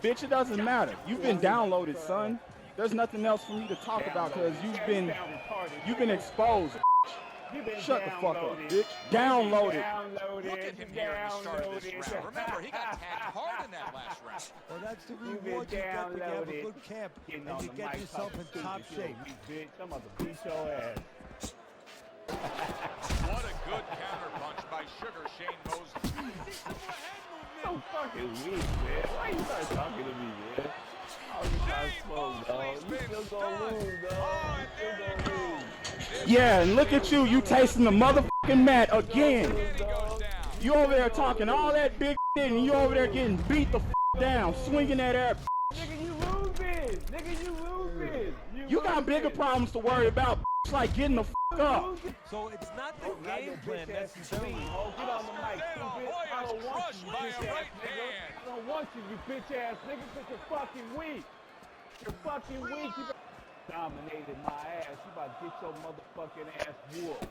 Bitch, it doesn't matter. You've been downloaded, son. There's nothing else for me to talk about because you've been exposed. Shut the fuck up, bitch. Downloaded. Look at him here at the start of this round. Remember, he got tagged hard in that last round. Well, that's the reward you get when you have a good camp and you get yourself in top shape. Bitch, I'm about to beat your ass. What a good counter punch by Sugar Shane Mosley. So fucking weak, man. Why you not talking to me, man? Oh, you trying to smoke, dog. You still gonna lose, dog. You still gonna lose. Yeah, and look at you. You tasting the motherfucking mat again. You over there talking all that big shit and you over there getting beat the down, swinging that air. Nigga, you losing. Nigga, you losing. You got bigger problems to worry about, like getting the up. So it's not the game plan necessarily. Oh, get on the mic, stupid. I don't want you, by a bitch right ass nigga. hand. I don't want you, you bitch ass nigga, because you're fucking weak. You're fucking weak. You dominated my ass. You about to get your motherfucking ass whooped.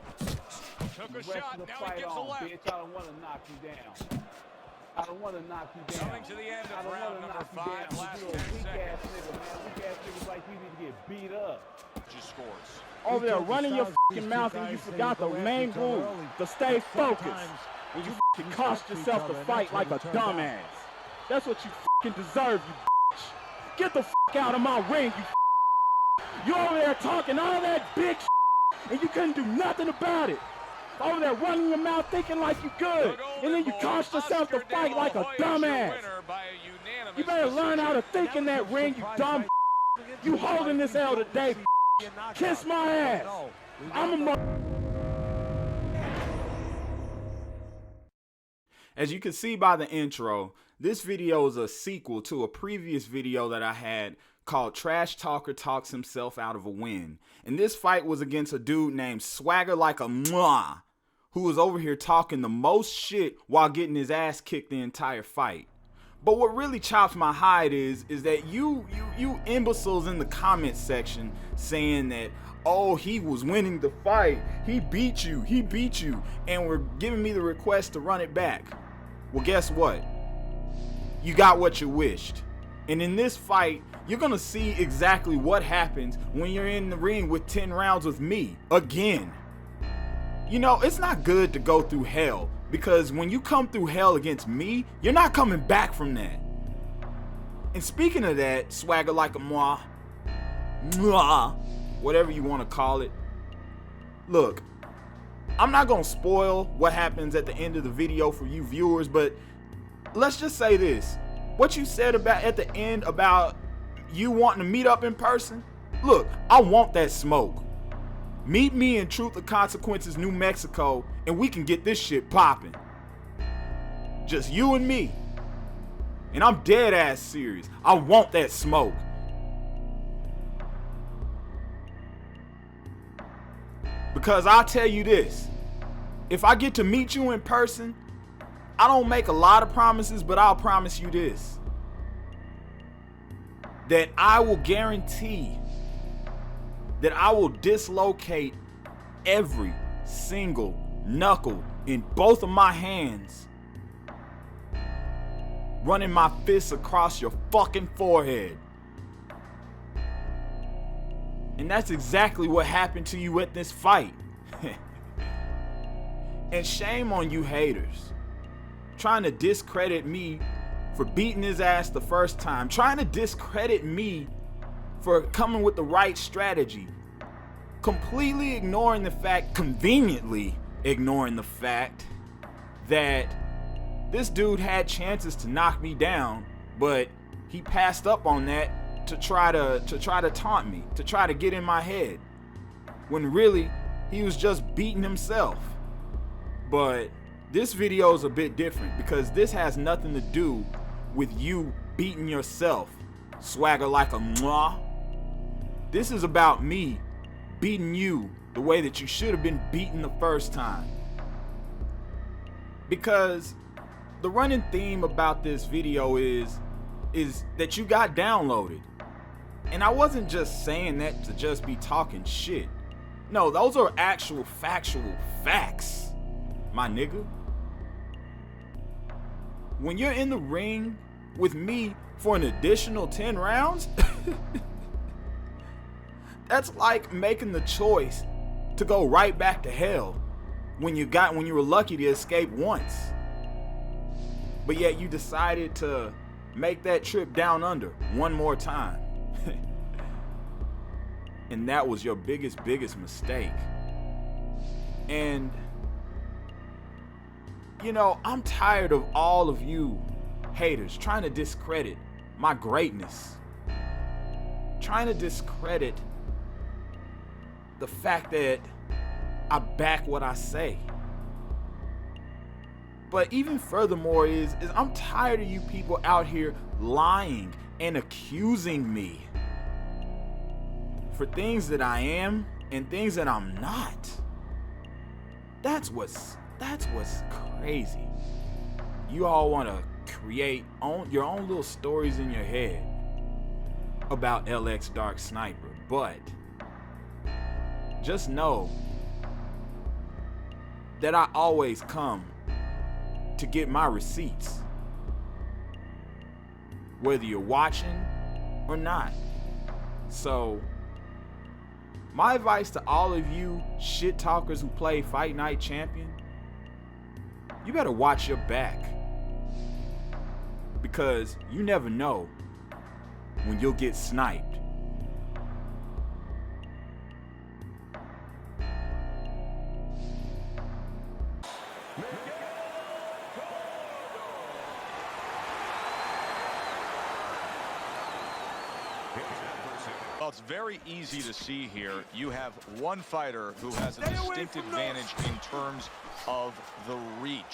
Took a The rest shot, of the now fight he gives a on, left. bitch. I don't want to knock you down. I don't want to knock you down. Coming to the end I of don't round wanna number knock you 5, down. last You 10 a weak ass seconds. nigga, man. Weak ass niggas like you need to get beat up. Just scores. Over there running your fucking mouth and you forgot the main rule to stay focused. And you fucking cost yourself the fight like a dumbass. That's what you fucking deserve, you bitch. Get the fuck out of my ring, you. You over there talking all that big and you couldn't do nothing about it. Over there running your mouth thinking like you good, and then you cost yourself the fight like a dumbass. You better learn how to think in that ring, you dumb. You holding this L today. Kiss my ass. I'm a. As you can see by the intro, this video is a sequel to a previous video that I had called Trash Talker Talks Himself Out of a Win. And this fight was against a dude named Swagger Like a Mwah, who was over here talking the most shit while getting his ass kicked the entire fight. But what really chops my hide is that you imbeciles in the comment section saying that, oh, he was winning the fight, he beat you, and were giving me the request to run it back. Well, guess what? You got what you wished. And in this fight, you're gonna see exactly what happens when you're in the ring with 10 rounds with me, again. You know, it's not good to go through hell, because when you come through hell against me, you're not coming back from that. And speaking of that, Swagger Like a Mwah, whatever you want to call it. Look, I'm not gonna spoil what happens at the end of the video for you viewers, but let's just say this. What you said about at the end about you wanting to meet up in person, look, I want that smoke. Meet me in Truth or Consequences, New Mexico, and we can get this shit popping. Just you and me. And I'm dead ass serious. I want that smoke. Because I'll tell you this, if I get to meet you in person, I don't make a lot of promises, but I'll promise you this, that I will guarantee that I will dislocate every single knuckle in both of my hands, running my fists across your fucking forehead. And that's exactly what happened to you at this fight. And shame on you haters, trying to discredit me for beating his ass the first time, trying to discredit me for coming with the right strategy, completely ignoring the fact, conveniently ignoring the fact that this dude had chances to knock me down, but he passed up on that to try to taunt me, to try to get in my head, when really he was just beating himself. But this video is a bit different because this has nothing to do with you beating yourself, Swagger Like a Mwah. This is about me beating you the way that you should have been beaten the first time. Because the running theme about this video is that you got downloaded. And I wasn't just saying that to just be talking shit. No, those are actual factual facts, my nigga. When you're in the ring with me for an additional 10 rounds, that's like making the choice to go right back to hell when you were lucky to escape once. But yet you decided to make that trip down under one more time. And that was your biggest mistake. And you know, I'm tired of all of you haters trying to discredit my greatness. Trying to discredit the fact that I back what I say. But even furthermore is I'm tired of you people out here lying and accusing me for things that I am and things that I'm not. That's what's crazy. You all want to create your own little stories in your head about LX Dark Sniper, but just know that I always come to get my receipts, whether you're watching or not. So my advice to all of you shit talkers who play Fight Night Champion, you better watch your back, because you never know when you'll get sniped. Well, it's very easy to see here. You have one fighter who has a distinct advantage in terms of the reach.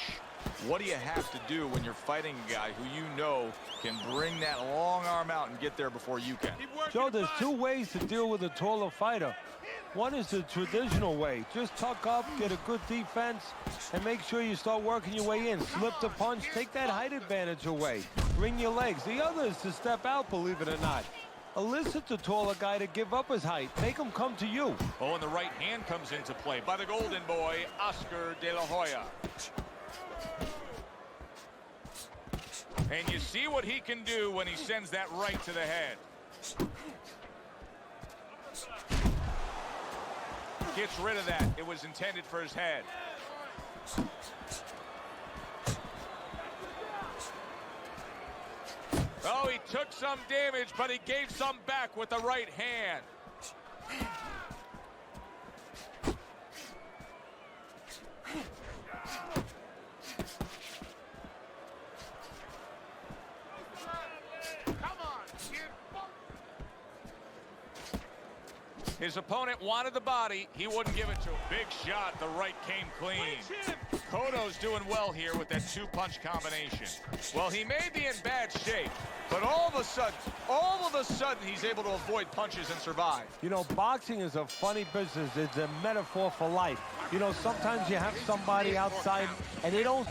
What do you have to do when you're fighting a guy who you know can bring that long arm out and get there before you can? Joe, there's two ways to deal with a taller fighter. One is the traditional way. Just tuck up, get a good defense, and make sure you start working your way in. Slip the punch, take that height advantage away. Bring your legs. The other is to step out, believe it or not. Elicit the taller guy to give up his height. Make him come to you. Oh, and the right hand comes into play by the golden boy, Oscar De La Hoya. And you see what he can do when he sends that right to the head. Gets rid of that. It was intended for his head. Oh, he took some damage, but he gave some back with the right hand. His opponent wanted the body. He wouldn't give it to him. Big shot. The right came clean. Cotto's doing well here with that two-punch combination. Well, he may be in bad shape, but all of a sudden, he's able to avoid punches and survive. You know, boxing is a funny business. It's a metaphor for life. You know, sometimes you have somebody outside and they don't...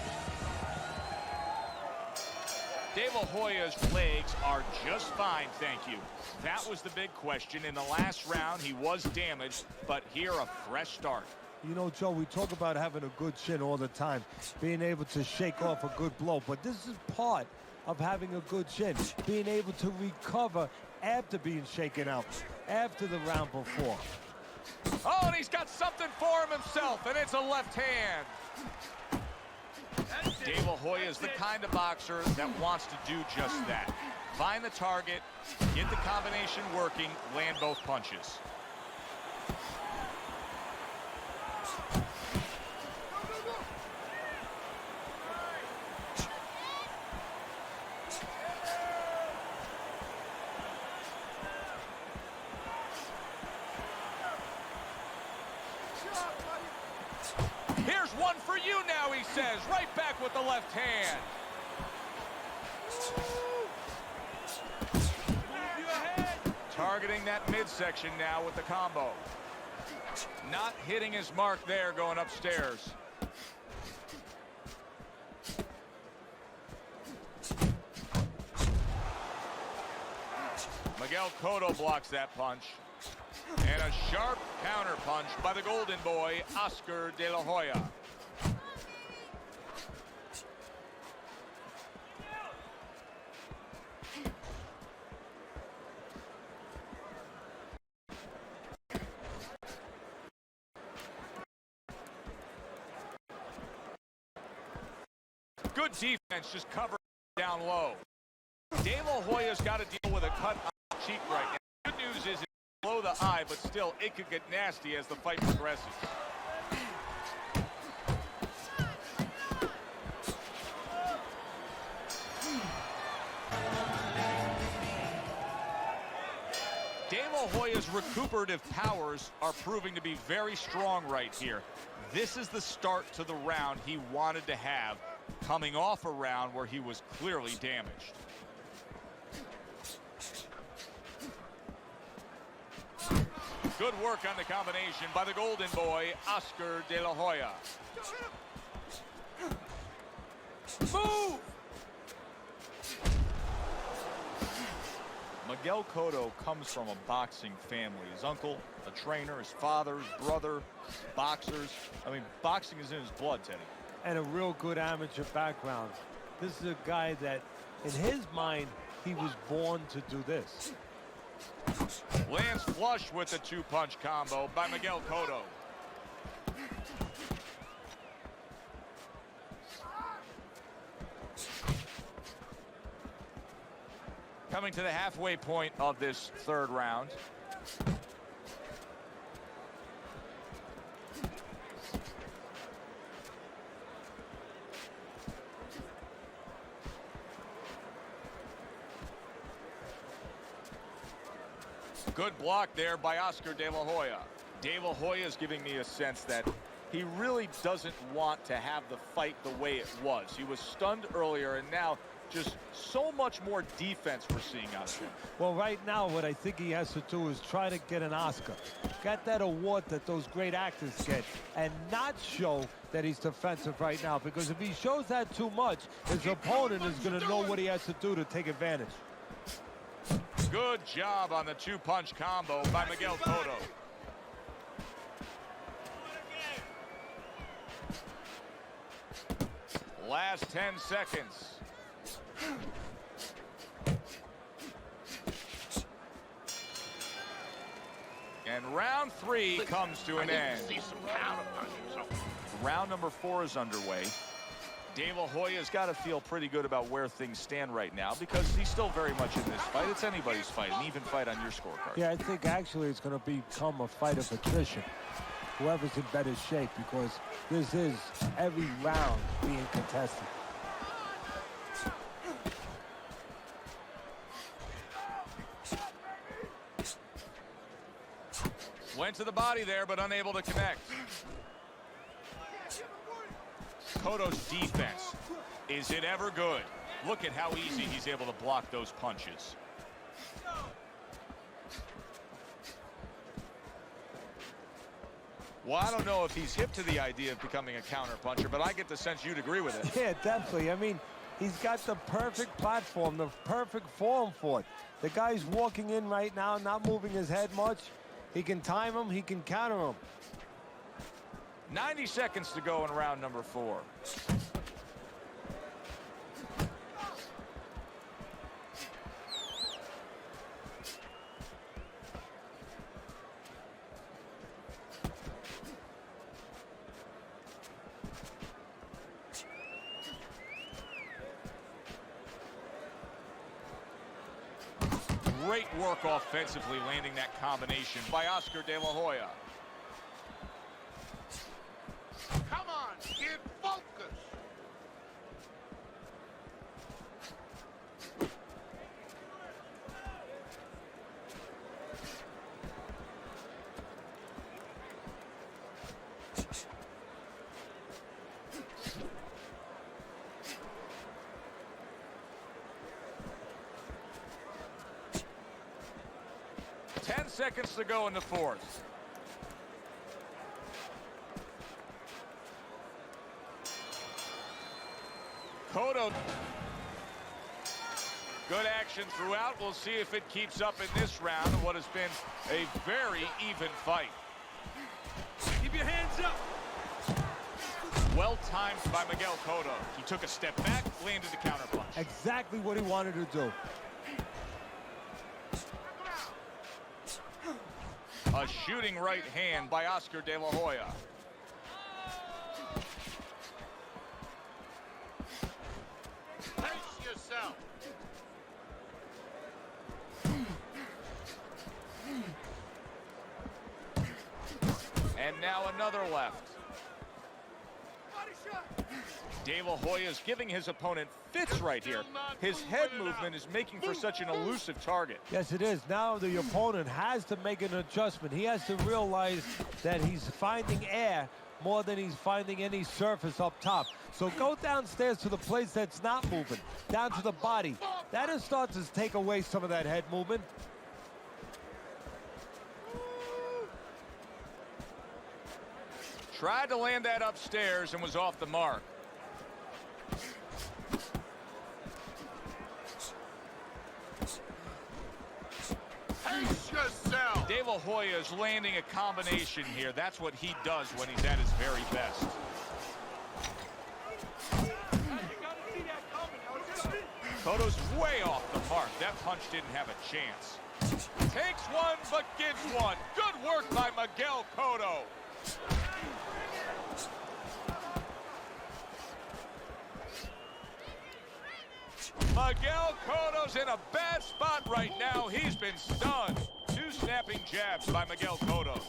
De La Hoya's legs are just fine, thank you. That was the big question. In the last round, he was damaged, but here a fresh start. You know, Joe, we talk about having a good chin all the time, being able to shake off a good blow, but this is part of having a good chin, being able to recover after being shaken out, after the round before. Oh, and he's got something for him himself, and it's a left hand. De La Hoya is the kind of boxer that wants to do just that. Find the target, get the combination working, land both punches. Here's one for you now, he says, right back with the left hand. Targeting that midsection now with the combo. Not hitting his mark there going upstairs. Miguel Cotto blocks that punch. And a sharp counter punch by the golden boy, Oscar De La Hoya. Good defense, just covering down low. De La Hoya's got to deal with a cut on the cheek right now. Good news is it's below the eye, but still, it could get nasty as the fight progresses. De La Hoya's recuperative powers are proving to be very strong right here. This is the start to the round he wanted to have, coming off a round where he was clearly damaged. Good work on the combination by the golden boy, Oscar De La Hoya. Move! Miguel Cotto comes from a boxing family. His uncle, a trainer, his father, his brother, boxers. I mean, boxing is in his blood, Teddy. And a real good amateur background. This is a guy that, in his mind, he was born to do this. Lands flush with the two-punch combo by Miguel Cotto. Coming to the halfway point of this third round. Good block there by Oscar De La Hoya. De La Hoya is giving me a sense that he really doesn't want to have the fight the way it was. He was stunned earlier, and now just so much more defense we're seeing out of him. Well, right now, what I think he has to do is try to get an Oscar. Get that award that those great actors get, and not show that he's defensive right now, because if he shows that too much, his opponent is going to know what he has to do to take advantage. Good job on the two-punch combo by Miguel Cotto. Last 10 seconds. And round 3 comes to an end. Round number 4 is underway. De La Hoya's got to feel pretty good about where things stand right now, because he's still very much in this fight. It's anybody's fight, an even fight on your scorecard. Yeah, I think actually it's going to become a fight of attrition. Whoever's in better shape, because this is every round being contested. Went to the body there, but unable to connect. Cotto's defense, is it ever good? Look at how easy he's able to block those punches. Well, I don't know if he's hip to the idea of becoming a counter puncher, but I get the sense you'd agree with it. Yeah, definitely. I mean, he's got the perfect platform, the perfect form for it. The guy's walking in right now, not moving his head much. He can time him, he can counter him. 90 seconds to go in round number 4. Great work offensively, landing that combination by Oscar De La Hoya. Come on, get focused. Ten seconds to go in the 4th. Cotto. Good action throughout. We'll see if it keeps up in this round of what has been a very even fight. Keep your hands up. Well timed by Miguel Cotto. He took a step back, landed the counterpunch. Exactly what he wanted to do. A shooting right hand by Oscar De La Hoya. Pace yourself. And now another left. De La Hoya is giving his opponent fits right here. His head movement is making for such an elusive target. Yes, it is. Now the opponent has to make an adjustment. He has to realize that he's finding air more than he's finding any surface up top. So go downstairs to the place that's not moving, down to the body. That'll start to take away some of that head movement. Tried to land that upstairs and was off the mark. Pace yourself. De La Hoya is landing a combination here. That's what he does when he's at his very best. Cotto's way off the mark. That punch didn't have a chance. Takes one, but gives one. Good work by Miguel Cotto. Miguel Cotto's in a bad spot right now. He's been stunned. Two snapping jabs by Miguel Cotto.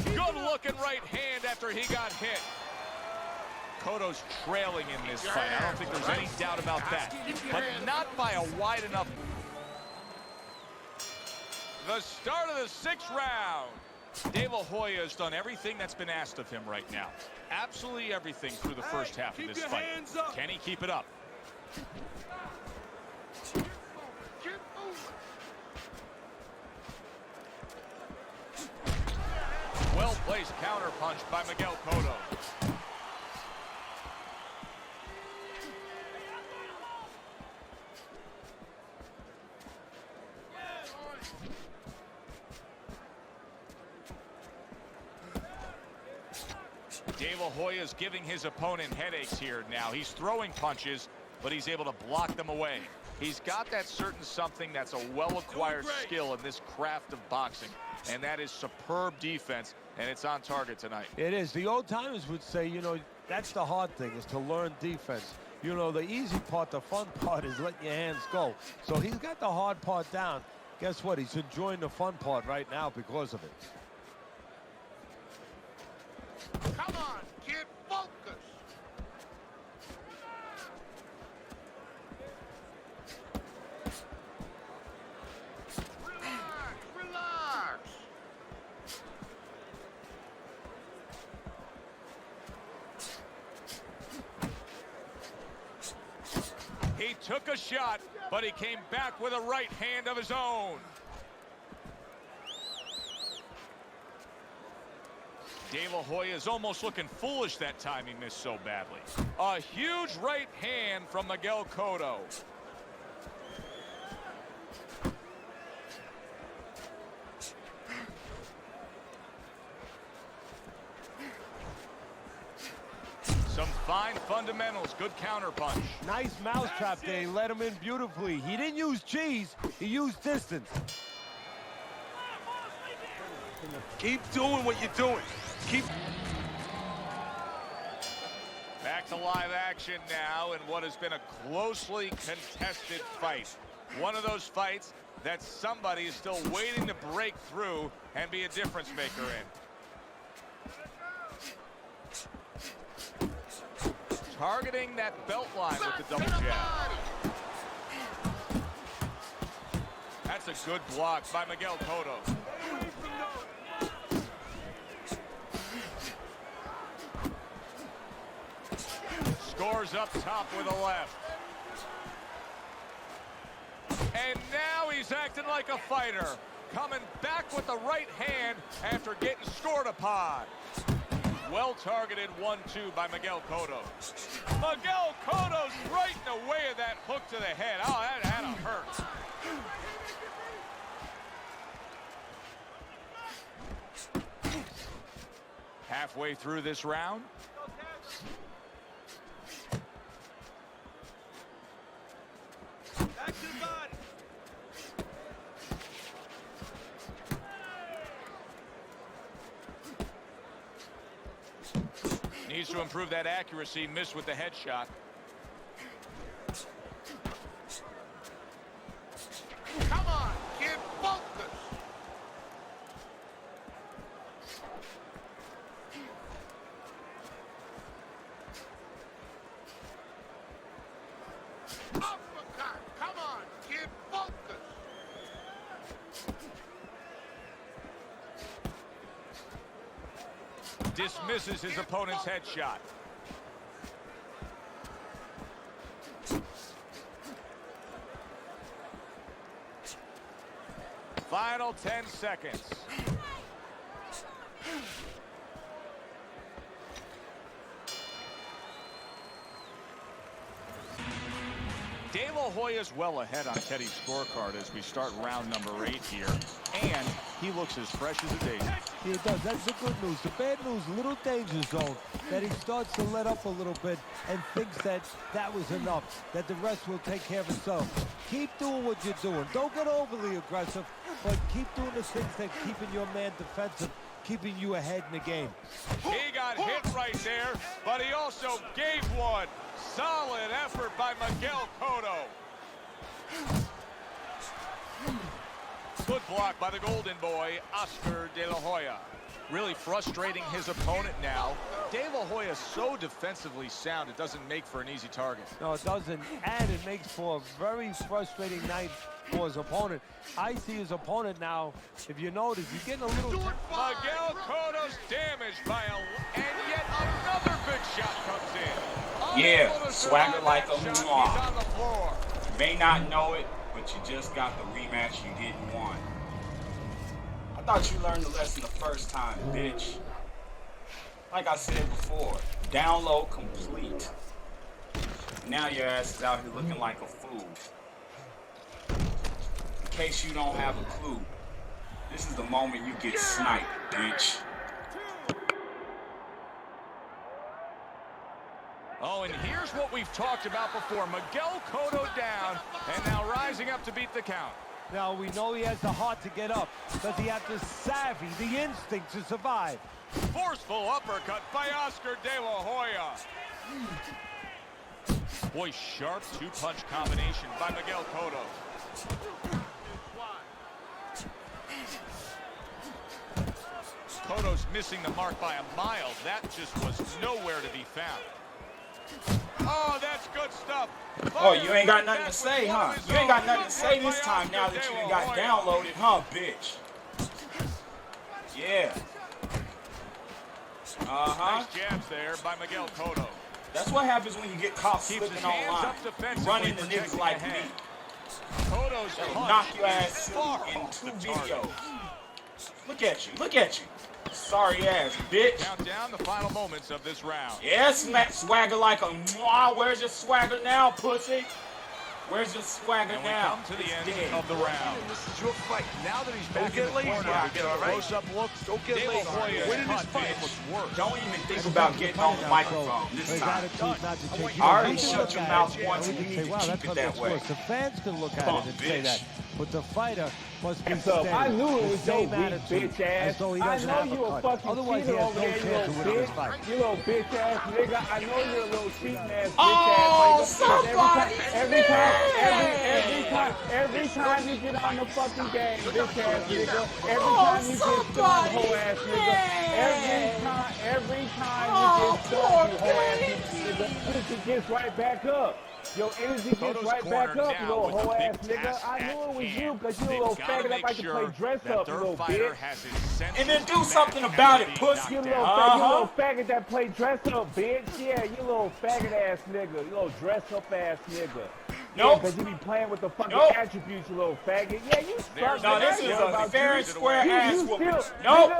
Good looking right hand after he got hit. Cotto's trailing in this fight. I don't think there's any doubt about that. But not by a wide enough. The start of the 6th round. De La Hoya has done everything that's been asked of him right now. Absolutely everything through the first half of this fight. Can he keep it up? Well-placed counterpunch by Miguel Cotto. De La Hoya is giving his opponent headaches here now. He's throwing punches, but he's able to block them away. He's got that certain something that's a well-acquired skill in this craft of boxing, and that is superb defense, and it's on target tonight. It is. The old-timers would say, you know, that's the hard thing, is to learn defense. You know, the easy part, the fun part is letting your hands go. So he's got the hard part down. Guess what? He's enjoying the fun part right now because of it. Come on, kid, focus. Relax. He took a shot, but he came back with a right hand of his own. De La Hoya is almost looking foolish that time he missed so badly. A huge right hand from Miguel Cotto. Some fine fundamentals, good counterpunch. Nice mousetrap there. He let him in beautifully. He didn't use cheese. He used distance. Keep doing what you're doing. Keep. Back to live action now in what has been a closely contested fight. One of those fights that somebody is still waiting to break through and be a difference maker in. Targeting that belt line with the double jab. That's a good block by Miguel Cotto. Scores up top with a left. And now he's acting like a fighter. Coming back with the right hand after getting scored upon. Well-targeted 1-2 by Miguel Cotto. Miguel Cotto's right in the way of that hook to the head. Oh, that had to hurt. Halfway through this round. Back to the body. Needs to improve that accuracy. Missed with the headshot. Come on, kid, focus. Uppercut. Come on, kid, focus. Dismisses his opponent's headshot. Final 10 seconds. De La Hoya's well ahead on Teddy's scorecard as we start round number 8 here. And he looks as fresh as a daisy. He does. That's the good news. The bad news, little danger zone, that he starts to let up a little bit and thinks that that was enough, that the rest will take care of itself. Keep doing what you're doing. Don't get overly aggressive, but keep doing the things that keeping your man defensive, keeping you ahead in the game. He got hit right there, but he also gave one. Solid effort by Miguel Cotto. Good block by the golden boy, Oscar De La Hoya. Really frustrating his opponent now. De La Hoya is so defensively sound, it doesn't make for an easy target. No, it doesn't, and it makes for a very frustrating night for his opponent. I see his opponent now, if you notice, he's getting a little... Miguel Cotto's damaged by and yet another big shot comes in. Yeah, swagger like a He's mwah. on the floor. You may not know it, but you just got the rematch you didn't want. I thought you learned the lesson the first time, bitch. Like I said before, download complete. Now your ass is out here looking like a fool. In case you don't have a clue, this is the moment you get sniped, bitch. Oh, and here's what we've talked about before. Miguel Cotto down, and now rising up to beat the count. Now, we know he has the heart to get up. Does he have the savvy, the instinct to survive? Forceful uppercut by Oscar De La Hoya. Boy, sharp two-punch combination by Miguel Cotto. Cotto's missing the mark by a mile. That just was nowhere to be found. Oh, that's good stuff. Oh, you ain't got nothing to say, huh? You ain't got nothing to say this time now that you got downloaded, huh, bitch? Yeah. Uh-huh. Nice jabs there by Miguel Cotto. That's what happens when you get caught Keeps slipping his hands online. up You defensively, run into protecting niggas like the me. head. Cotto's punch Knock your ass is silly far in off 2 the target. videos. Look at you. Look at you. Sorry ass, bitch. Count down the final moments of this round. Yes, Matt swagger like a mwah. Where's your swagger now, pussy? Where's your swagger And we now? come to the It's end dead. of the round. This is your fight. Now that he's Back back in the corner, we get a close-up look. Don't get De La lazy. Hoya's Winning this cut fight. looks worse. Don't even think about getting on the microphone this His time. attitude not to change. I already You can shut look your at mouth it, once, and and we you can need say, to wow, keep that's it that what's way. worse. The fans can look at Punk it and say bitch. that, but the fighter must be So steady. I knew it The was your same weak attitude, bitch ass. as though he I doesn't know have you a a cut. fucking Otherwise, he cheater has over no there, you chance of little winning this bitch. fight. You little bitch ass nigga. I know you're a little cheating ass bitch Oh, ass nigga. somebody Every time you get on the fucking game, bitch ass nigga. Every time you get stung, hoe ass nigga. Every time you get stung, you hoe ass nigga. Energy gets right back up. Your energy gets Cotto's right back cornered up, you now little with a hoe big ass nigga. task I at knew it was you hand. because you a They've little gotta faggot that make like to play sure dress that up, you their little fighter bitch. has his senses And then do back something after about it, being pussy. You knocked little, down. you little faggot that play dress up, bitch. Yeah, you little faggot ass nigga. You little dress up ass nigga. Nope. Because you be playing with the fucking Nope. attributes, you little faggot. Yeah, you suck. No, this is a fair and square ass you whooping. still, Nope.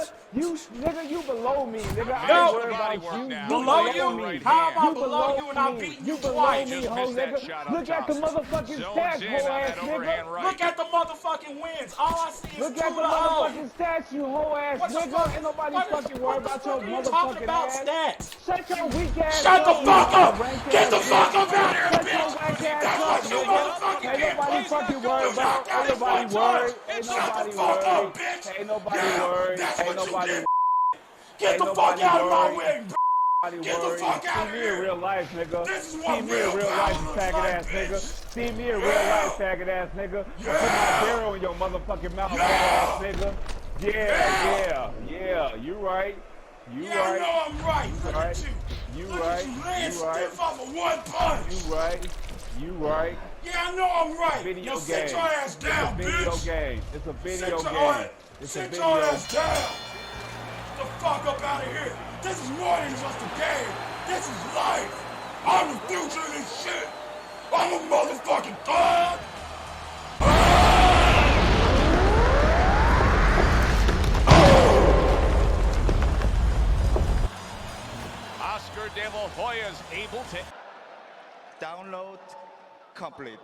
nigga, you below me, nigga. I Nope. ain't worried about you. You Below you? me. How am I You below you and I'm me. beating you below twice? me, Just ho, missed that nigga. shot up Look at the top. motherfucking Zones stats, in ho on ass that overhand nigga. right. Look at the motherfucking wins. All I see is Look 2 at the to 0. motherfucking stats, you hoe ass What the nigga. fuck? Ain't nobody What fucking worried about your are you talking motherfucking about ass. stats? Shut your weak ass Shut up. the fuck you up! rank Get ass the fuck bitch. up out of here, Shut bitch! your whack ass That's up, what you nigga. motherfucking Ain't did, nobody bitch. fucking You worried about. knocked out Ain't his nobody one time. worried. Ain't Shut the nobody fuck worried. up, bitch. Ain't nobody Yeah, worried. that's Ain't what you nobody did. Get the fuck nobody out of my worried. way, bitch. Get the fuck out See of me here. in real life, nigga. This is See what me in real power life, you looks faggot like, ass nigga. bitch. See me in real life, faggot ass nigga. I put my barrel in your motherfucking mouth, ass nigga. Yeah. You right. You Yeah, I right. know I'm right. Look right. at you. You Look right. at you laying You right. stiff off of one punch. You right. You right. Yeah, I know I'm right. Video Now sit game. your ass down, It's a video bitch. game. It's a video Sit game. It's a sit video. your ass down. The fuck up out of here. This is more than just a game. This is life. I'm the future of this shit. I'm a motherfucking thug. Oscar De La Hoya's able to Download complete.